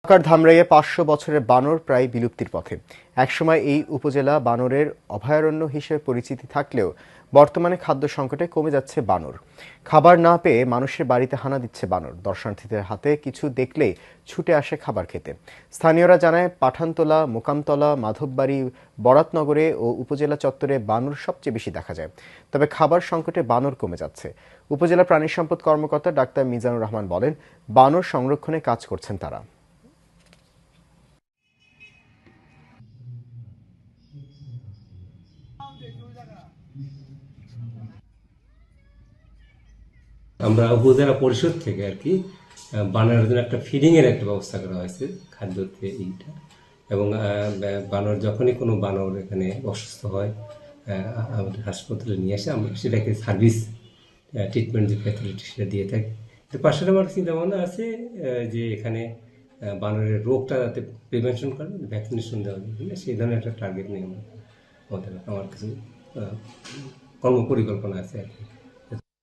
ঢাকার ধামরাইয়ে ৫০০ বছরের বানর প্রায় বিলুপ্তির পথে। একসময় এই উপজেলা বানরের অভয়ারণ্য হিসেবে পরিচিতি থাকলেও বর্তমানে খাদ্য সংকটে কমে যাচ্ছে বানর। খাবার না পেয়ে মানুষের বাড়িতে হানা দিচ্ছে বানর। দর্শনার্থীদের হাতে কিছু দেখলেই ছুটে আসে খাবার খেতে। স্থানীয়রা জানায়, পাঠানতলা, মোকামতলা, মাধববাড়ি, বরাতনগরে ও উপজেলা চত্বরে বানর সবচেয়ে বেশি দেখা যায়। তবে খাবার সংকটে বানর কমে যাচ্ছে। উপজেলা প্রাণী সম্পদ কর্মকর্তা ডাক্তার মিজানুর রহমান বলেন, বানর সংরক্ষণে কাজ করছেন তারা। আমরা উপজেলা পরিষদ থেকে আর কি বানরের জন্য একটা ফিডিংয়ের একটা ব্যবস্থা করা হয়েছে, খাদ্যতে এইটা। এবং বানর যখনই কোনো বানর এখানে অসুস্থ হয় আমাদের হাসপাতালে নিয়ে আসে, আমরা সেটাকে সার্ভিস ট্রিটমেন্ট যে ফ্যাসিলিটি সেটা দিয়ে থাকি। তো পাশাপাশি আমার চিন্তা ভাবনা আছে যে এখানে বানরের রোগটা যাতে প্রিভেনশন করে ভ্যাকসিনেশন দেওয়া যায়, সেই ধরনের একটা টার্গেট নিয়ে আমার কিছু কর্ম পরিকল্পনা আছে আর কি।